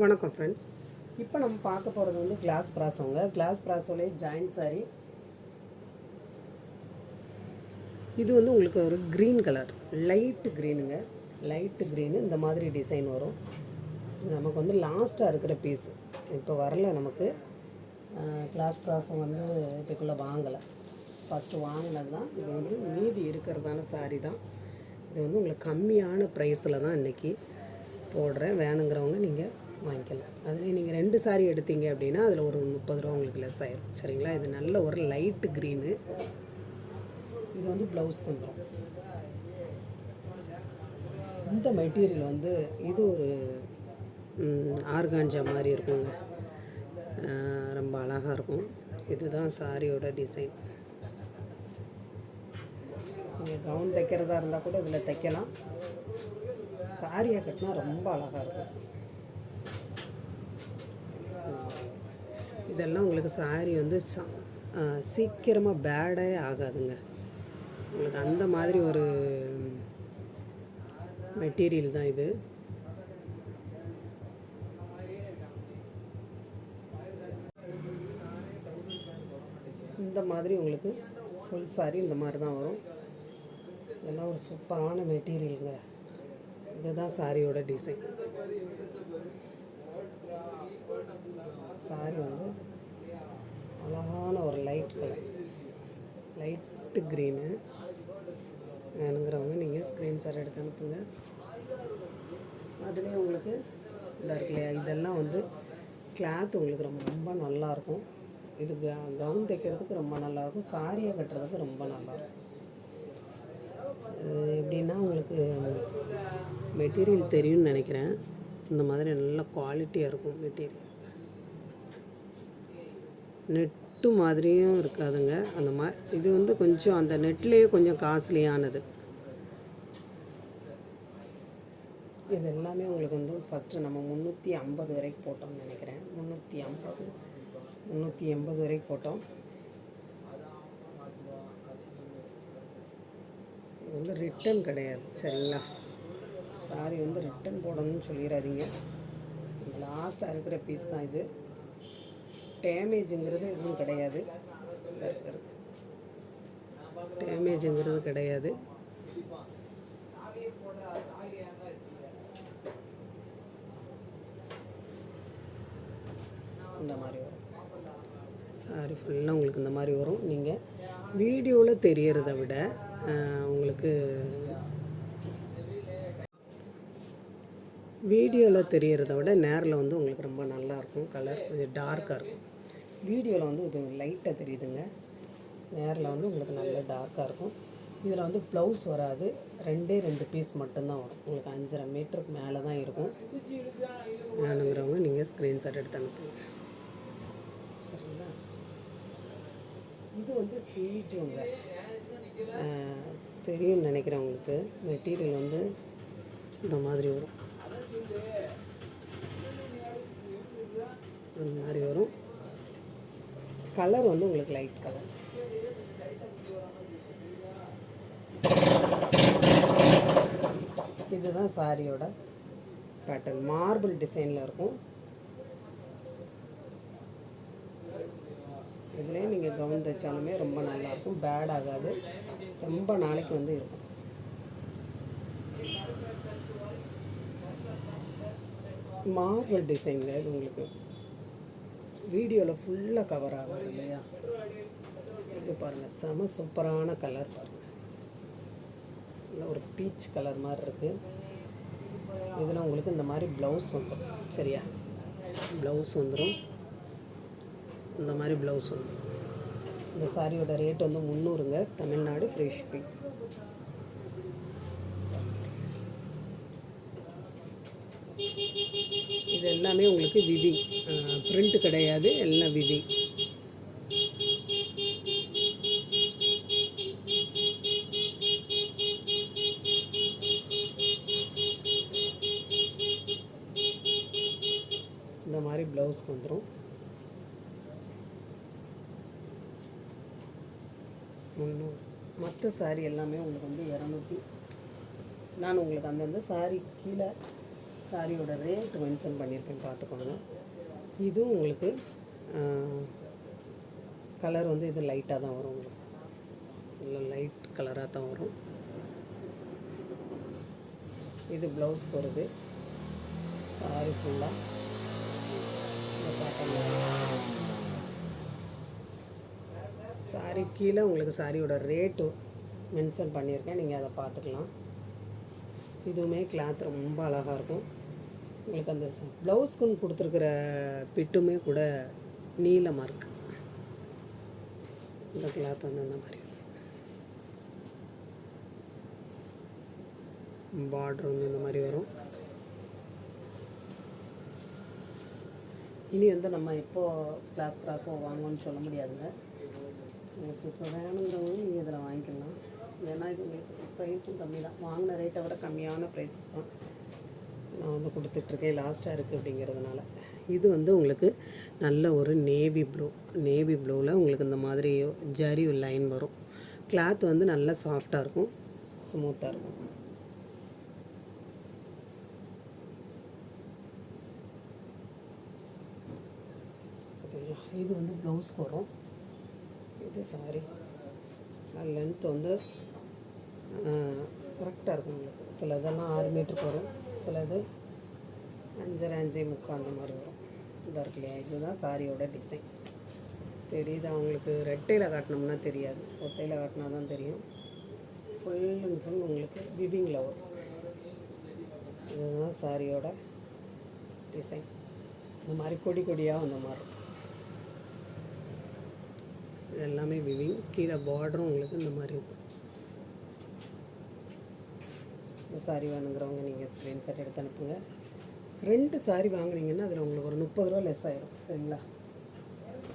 வணக்கம் ஃப்ரெண்ட்ஸ். இப்போ நம்ம பார்க்க போகிறது வந்து கிளாஸ் ப்ராஸோங்க. கிளாஸ் ப்ராஸோலே ஜாயின்ட் சாரி. இது வந்து உங்களுக்கு ஒரு க்ரீன் கலர், லைட்டு க்ரீனுங்க. லைட்டு க்ரீனு இந்த மாதிரி டிசைன் வரும். இது நமக்கு வந்து லாஸ்ட்டாக இருக்கிற பீஸு. இப்போ வரல நமக்கு. கிளாஸ் ப்ராஸோ வந்து இப்போக்குள்ளே வாங்கலை. ஃபஸ்ட்டு வாங்கினது தான். இது வந்து மீதி இருக்கிறதான சாரி தான். இது வந்து உங்களுக்கு கம்மியான ப்ரைஸில் தான் இன்றைக்கி போடுறேன். வேணுங்கிறவங்க நீங்கள் வாங்கிக்கலாம். அதுலேயும் நீங்கள் 2 சாரி எடுத்தீங்க அப்படின்னா அதில் ஒரு 30 ரூபா உங்களுக்கு லெஸ் ஆயிரும். சரிங்களா? இது நல்ல ஒரு லைட்டு க்ரீனு. இது வந்து ப்ளவுஸ்க்கு வந்துடும். இந்த மெட்டீரியல் வந்து இது ஒரு ஆர்கான்ஜா மாதிரி இருக்குங்க. ரொம்ப அழகாக இருக்கும். இதுதான் சாரியோட டிசைன். நீங்கள் கவுன் தைக்கிறதா இருந்தால் கூட இதில் தைக்கலாம். சாரியை கட்டினா ரொம்ப அழகாக இருக்கும். இதெல்லாம் உங்களுக்கு சாரி வந்து சீக்கிரமாக பேடே ஆகாதுங்க. உங்களுக்கு அந்த மாதிரி ஒரு மெட்டீரியல் தான் இது. இந்த மாதிரி உங்களுக்கு ஃபுல் சாரி இந்த மாதிரி தான் வரும். இதெல்லாம் ஒரு சூப்பரான மெட்டீரியலுங்க. இதுதான் சாரியோட டிசைன். சாரி வந்து அழகான ஒரு லைட் கலர், லைட்டு க்ரீனு. வேணுங்கிறவங்க நீங்கள் ஸ்க்ரீன்ஷாட் எடுத்து அனுப்புங்க. அதுலேயே உங்களுக்கு இதாக இருக்கு இல்லையா, இதெல்லாம் வந்து கிளாத் உங்களுக்கு ரொம்ப நல்லாயிருக்கும். இது கவுன் தைக்கிறதுக்கு ரொம்ப நல்லாயிருக்கும். சாரியை கட்டுறதுக்கு ரொம்ப நல்லாயிருக்கும். எப்படின்னா உங்களுக்கு மெட்டீரியல் தெரியும்னு நினைக்கிறேன். இந்த மாதிரி நல்ல குவாலிட்டியாக இருக்கும் மெட்டீரியல். நெட்டு மாதிரியும் இருக்காதுங்க. அந்த இது வந்து கொஞ்சம் அந்த நெட்லேயே கொஞ்சம் காஸ்ட்லியானது. இது எல்லாமே உங்களுக்கு வந்து ஃபஸ்ட்டு நம்ம 350 வரைக்கும் போட்டோம்னு நினைக்கிறேன். 380 வரைக்கும் போட்டோம். இது வந்து ரிட்டன் கிடையாது. சரிங்களா? சாரி வந்து ரிட்டன் போடணும்னு சொல்லிடாதீங்க. லாஸ்ட்டாக இருக்கிற பீஸ் தான் இது. டேமேஜுங்கிறது எதுவும் கிடையாது. டேமேஜுங்கிறது கிடையாது. இந்த மாதிரி வரும். சாரி ஃபுல்லாக உங்களுக்கு இந்த மாதிரி வரும். நீங்கள் வீடியோவில் தெரியறத விட உங்களுக்கு வீடியோவில் தெரியறத விட நேரில் வந்து உங்களுக்கு ரொம்ப நல்லாயிருக்கும். கலர் கொஞ்சம் டார்க்காக இருக்கும். வீடியோவில் வந்து இது லைட்டாக தெரியுதுங்க. நேரில் வந்து உங்களுக்கு நல்ல டார்க்காக இருக்கும். இதில் வந்து ப்ளவுஸ் வராது. 2 பீஸ் மட்டும்தான் வரும். உங்களுக்கு 5.5 மீட்டருக்கு மேலே தான் இருக்கும். வேணுங்கிறவங்க நீங்கள் ஸ்க்ரீன்ஷாட் எடுத்து அனுப்புங்க. சரிங்களா? இது வந்து சீஜுங்க. தெரியும்னு நினைக்கிறேன் உங்களுக்கு. மெட்டீரியல் வந்து இந்த மாதிரி வரும். இந்த மாதிரி வரும். கலர் வந்து உங்களுக்கு லைட் கலர். இதுதான் சாரியோட பேட்டர்ன். மார்பிள் டிசைனில் இருக்கும். இதுலேயே நீங்கள் கவுன் தைச்சாலுமே ரொம்ப நல்லாயிருக்கும். பேட் ஆகாது. ரொம்ப நாளைக்கு வந்து இருக்கும். மார்பிள் டிசைனுங்க. இது உங்களுக்கு வீடியோவில் ஃபுல்லாக கவர் ஆகாது இல்லையா? இது பாருங்கள், செம சூப்பரான கலர் பாருங்கள். இல்லை ஒரு பீச் கலர் மாதிரி இருக்குது. இதில் உங்களுக்கு இந்த மாதிரி ப்ளவுஸ் வந்துடும். சரியா? ப்ளவுஸ் வந்துடும். இந்த மாதிரி ப்ளவுஸ் வந்துடும். இந்த சாரியோட ரேட் வந்து 300ங்க. Tamil Nadu free shipping. இது எல்லாமே உங்களுக்கு விவி, பிரிண்ட் கிடையாது. எல்லாம் விவி. இந்த மாதிரி ப்ளவுஸ்க்கு வந்துடும். 300. மற்ற சாரி எல்லாமே உங்களுக்கு வந்து 200. நான் உங்களுக்கு அந்தந்த சாரி கீழே சாரியோட ரேட் மென்ஷன் பண்ணியிருக்கேன், பார்த்துக்கோங்க. இதுவும் உங்களுக்கு கலர் வந்து இது லைட்டாக தான் வரும், உங்களுக்கு இல்லை லைட் கலராக தான் வரும். இது ப்ளவுஸ்க்கு வருது. சாரி ஃபுல்லாக சாரி கீழே உங்களுக்கு சாரியோட ரேட்டு மென்ஷன் பண்ணியிருக்கேன், நீங்கள் அதை பார்த்துக்கலாம். இதுவுமே கிளாத் ரொம்ப அழகாக இருக்கும். உங்களுக்கு அந்த ப்ளவுஸ்க்குன்னு கொடுத்துருக்குற பிட்டுமே கூட நீளமாக இருக்குது. இந்த கிளாத் வந்து அந்த மாதிரி பார்டர் வந்து இந்த மாதிரி வரும். இனி வந்து நம்ம இப்போது கிராஸோ வாங்கணும்னு சொல்ல முடியாதுங்க. உங்களுக்கு இப்போ வேணுங்கிறவங்க நீங்கள் இதில் வாங்கிக்கலாம். ஏன்னா இது உங்களுக்கு ப்ரைஸும் கம்மி தான், வாங்கின ரேட்டை விட கம்மியான ப்ரைஸுக்கு தான் நான் வந்து கொடுத்துட்ருக்கேன், லாஸ்ட்டாக இருக்குது அப்படிங்கிறதுனால. இது வந்து உங்களுக்கு நல்ல ஒரு நேவி ப்ளூவில் உங்களுக்கு இந்த மாதிரி ஜரி லைன் வரும். கிளாத் வந்து நல்லா சாஃப்டாக இருக்கும், ஸ்மூத்தாக இருக்கும். இது வந்து ப்ளவுஸ்க்கு வரும். இது சாரி லென்த் வந்து கரெக்டாக இருக்கும் உங்களுக்கு. சில இதெல்லாம் 6 மீட்டருக்கு வரும், சிலது 5.5 5.75 அந்த மாதிரி வரும். இதாக இருக்கு இல்லையா, இதுதான் சாரியோட டிசைன். தெரியுது அவங்களுக்கு? ரெட்டையில் காட்டினோம்னா தெரியாது, ஒத்தையில் காட்டினா தான் தெரியும். ஃபுல் அண்ட் ஃபுல் உங்களுக்கு விவிங்கில் வரும். இதுதான் சாரியோட டிசைன். இந்த மாதிரி கொடி கொடியாக வந்த மாதிரி இருக்கும். இது எல்லாமே விவிங். கீழே பார்டரும் உங்களுக்கு இந்த மாதிரி இருக்கும். இந்த சாரி வேணுங்கிறவங்க நீங்கள் ஸ்க்ரீன்ஷாட் எடுத்து அனுப்புங்க. 2 சாரி வாங்குனீங்கன்னா அதில் உங்களுக்கு ஒரு 30 ரூபா லெஸ் ஆகிடும், சரிங்களா?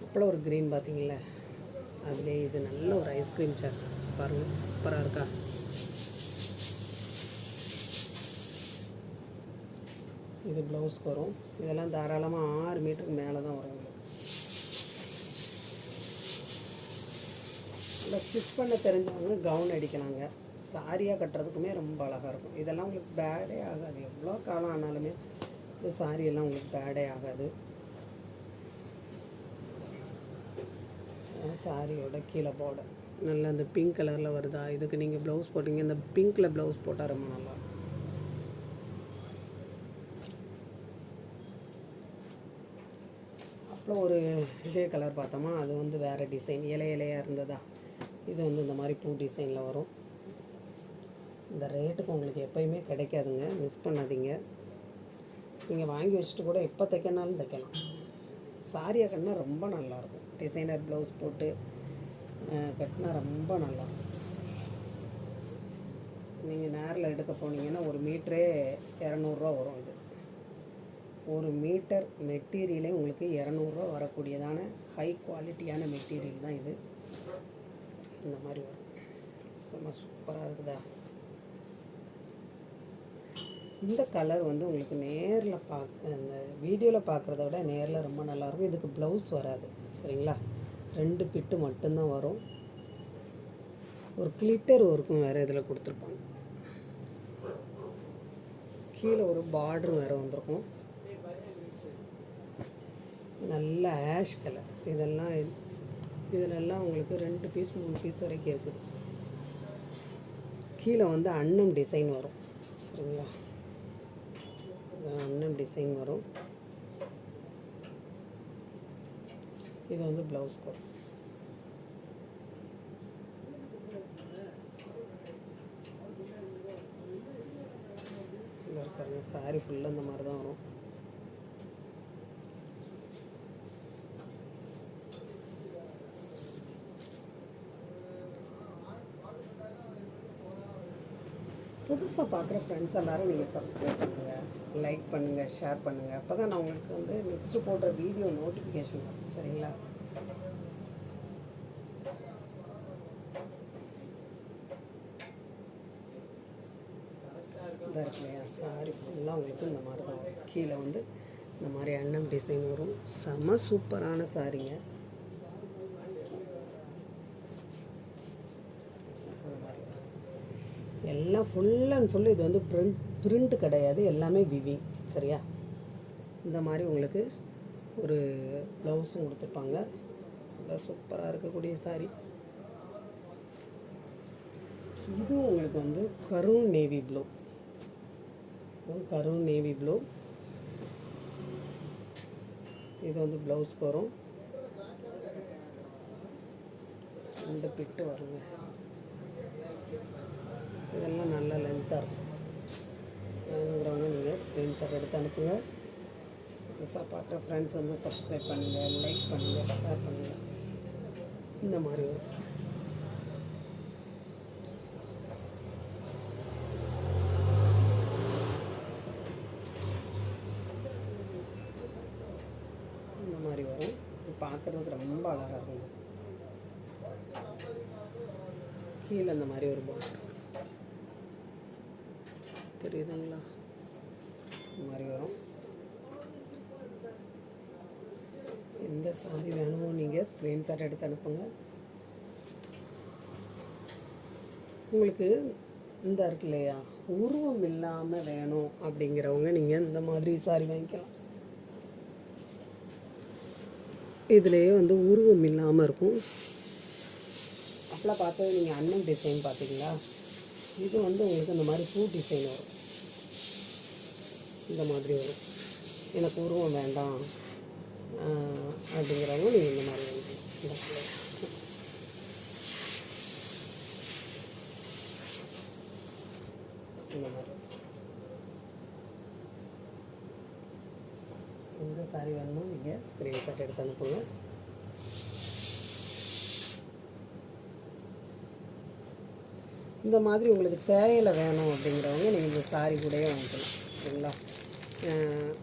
அப்போலாம் ஒரு க்ரீன் பார்த்தீங்களா, அதுலேயே இது நல்ல ஒரு ஐஸ்கிரீம் சாட் பாருங்கள், சூப்பராக இருக்கா? இது ப்ளவுஸ்க்கு வரும். இதெல்லாம் தாராளமாக 6 மீட்டருக்கு மேலே தான் வரும் உங்களுக்கு. இல்லை ஸ்டிச் பண்ண தெரிஞ்சவங்க கவுன் அடிக்கலாங்க. சாரியாக கட்டுறதுக்குமே ரொம்ப அழகாக இருக்கும். இதெல்லாம் உங்களுக்கு பேடே ஆகாது, எவ்வளோ காலம் ஆனாலுமே இந்த சாரியெல்லாம் உங்களுக்கு பேடே ஆகாது. சாரியோட கீழே பார்டர் நல்லா இந்த பிங்க் கலரில் வருதா, இதுக்கு நீங்கள் ப்ளவுஸ் போட்டிங்க, இந்த பிங்க்கில் ப்ளவுஸ் போட்டால் ரொம்ப நல்லா. அப்புறம் ஒரு இதே கலர் பார்த்தோமா, அது வந்து வேறு டிசைன், இலையாக இருந்ததா. இது வந்து இந்த மாதிரி பூ டிசைனில் வரும். இந்த ரேட்டுக்கு உங்களுக்கு எப்போயுமே கிடைக்காதுங்க, மிஸ் பண்ணாதீங்க. நீங்கள் வாங்கி வச்சுட்டு கூட எப்போ தைக்கனாலும் தைக்கலாம். சாரியாக கட்டினா ரொம்ப நல்லாயிருக்கும். டிசைனர் ப்ளவுஸ் போட்டு கட்டினா ரொம்ப நல்லாயிருக்கும். நீங்கள் நேரில் எடுக்க போனீங்கன்னா ஒரு மீட்டரே 200 ரூபா வரும். இது 1 மீட்டர் மெட்டீரியலே உங்களுக்கு 200 ரூபா வரக்கூடியதான ஹை குவாலிட்டியான மெட்டீரியல் தான் இது. இந்த மாதிரி வரும். சும்மா சூப்பராக இருக்குதா? இந்த கலர் வந்து உங்களுக்கு நேரில் இந்த வீடியோவில் பார்க்குறத விட நேரில் ரொம்ப நல்லாயிருக்கும். இதுக்கு ப்ளவுஸ் வராது, சரிங்களா? 2 பிட்டு மட்டும்தான் வரும். ஒரு கிளிட்டர் ஒர்க்கும் வேறு இதில் கொடுத்துருப்பாங்க. கீழே ஒரு பார்டர் வேறு வந்திருக்கும். நல்ல ஆஷ் கலர். இதிலெல்லாம் உங்களுக்கு 2 பீஸ் 3 பீஸ் வரைக்கும் இருக்குது. கீழே வந்து அன்னம் டிசைன் வரும், சரிங்களா? அன்னம் டிசைன் வரும். இது வந்து ப்ளவுஸ்க்கு வரும். பாருங்க, சாரி ஃபுல்லாக இந்த மாதிரி தான் வரும். புதுசாக பார்க்குற ஃப்ரெண்ட்ஸ் எல்லோரும் நீங்கள் சப்ஸ்கிரைப் பண்ணுங்கள், லைக் பண்ணுங்கள், ஷேர் பண்ணுங்கள். அப்போ தான் நான் உங்களுக்கு வந்து நெக்ஸ்ட்டு போடுற வீடியோ நோட்டிஃபிகேஷன் வரும், சரிங்களா? இதாக இருக்கு இல்லையா, சாரி ஃபுல்லாக உங்களுக்கு இந்த மாதிரி தான் வரும். கீழே வந்து இந்த மாதிரி அன்னம் டிசைன் வரும். செம சூப்பரான சாரிங்க. எல்லாம் ஃபுல் அண்ட் ஃபுல் இது வந்து பிரிண்ட் கிடையாது, எல்லாமே விவிங், சரியா? இந்த மாதிரி உங்களுக்கு ஒரு ப்ளவுஸும் கொடுத்துருப்பாங்க. நல்லா சூப்பராக இருக்கக்கூடிய சாரீ. இதுவும் உங்களுக்கு வந்து கரூன் நேவி ப்ளூ. கரூன் நேவி ப்ளூ. இது வந்து ப்ளவுஸ்க்கு வரும். 2 பிட்டு வருங்க. இதெல்லாம் நல்ல லென்த்தாக இருக்கும். வேணுங்கிறவங்க நீங்கள் ஸ்க்ரீன்ஷாட் எடுத்து அனுப்புங்க. புதுசாக பார்க்குற ஃப்ரெண்ட்ஸ் வந்து சப்ஸ்கிரைப் பண்ணுங்கள், லைக் பண்ணுங்கள், ஷேர் பண்ணுங்கள். இந்த மாதிரி வரும். இந்த மாதிரி வரும். பார்க்குறதுக்கு ரொம்ப அழகாக இருக்கும். கீழே இந்த மாதிரி ஒரு பார்டர் தெரியுதுங்களா? இந்த மாதிரி வரும். எந்த சாரி வேணுமோ நீங்கள் ஸ்க்ரீன்ஷாட் எடுத்து அனுப்புங்க. உங்களுக்கு இந்த இருக்கு இல்லையா, உருவம் இல்லாமல் வேணும் அப்படிங்கிறவங்க நீங்கள் இந்த மாதிரி சாரி வாங்கிக்கலாம். இதுலேயே வந்து உருவம் இல்லாமல் இருக்கும். அப்பெல்லாம் பார்த்தது நீங்கள் அண்ணன் டிசைன் பார்த்தீங்களா? இது வந்து உங்களுக்கு இந்த மாதிரி பூ டிசைன் வரும். இந்த மாதிரி வரும். எனக்கு உருவம் வேண்டாம் அப்படிங்கிறவங்க நீங்கள் இந்த மாதிரி வாங்கிக்கலாம். இந்த மாதிரி எந்த சாரி வேணுமோ நீங்கள் ஸ்க்ரீன்ஷாட் எடுத்து அனுப்புங்க. இந்த மாதிரி உங்களுக்கு தேவையில் வேணும் அப்படிங்கிறவங்க நீங்கள் இந்த சாரி கூடயே வாங்கிக்கலாம். சரிங்களா?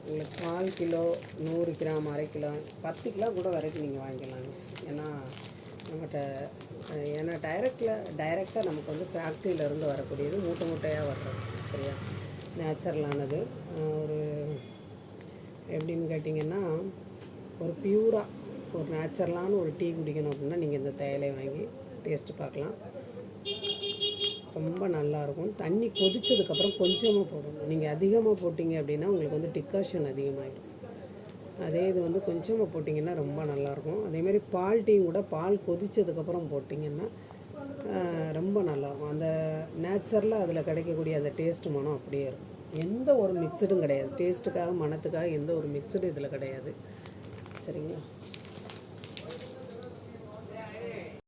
உங்களுக்கு 4 கிலோ, 100 கிராம், அரை கிலோ, 10 கிலோ கூட வரைக்கும் நீங்கள் வாங்கிக்கலாங்க. ஏன்னா நம்மகிட்ட டைரெக்டாக நமக்கு வந்து ஃபேக்ட்ரியிலேருந்து வரக்கூடியது, மூட்டை மூட்டையாக வர்றது. சரியா? நேச்சுரலானது. ஒரு எப்படின்னு கேட்டிங்கன்னா, ஒரு பியூராக ஒரு நேச்சுரலான ஒரு டீ குடிக்கணும் அப்படின்னா நீங்கள் இந்த தேயிலையை வாங்கி டேஸ்ட்டு பார்க்கலாம். ரொம்ப நல்லாயிருக்கும். தண்ணி கொதித்ததுக்கப்புறம் கொஞ்சமாக போடணும். நீங்கள் அதிகமாக போட்டிங்க அப்படின்னா உங்களுக்கு வந்து டிகாஷன் அதிகமாகிடும். அதே இது வந்து கொஞ்சமாக போட்டிங்கன்னா ரொம்ப நல்லாயிருக்கும். அதேமாதிரி பால் டீயும் கூட பால் கொதித்ததுக்கப்புறம் போட்டிங்கன்னா ரொம்ப நல்லாயிருக்கும். அந்த நேச்சுரலாக அதில் கிடைக்கக்கூடிய அந்த டேஸ்ட்டு மனம் அப்படியே இருக்கும். எந்த ஒரு மிக்சடும் கிடையாது. டேஸ்ட்டுக்காக, மனத்துக்காக எந்த ஒரு மிக்சடும் இதில் கிடையாது. சரிங்களா?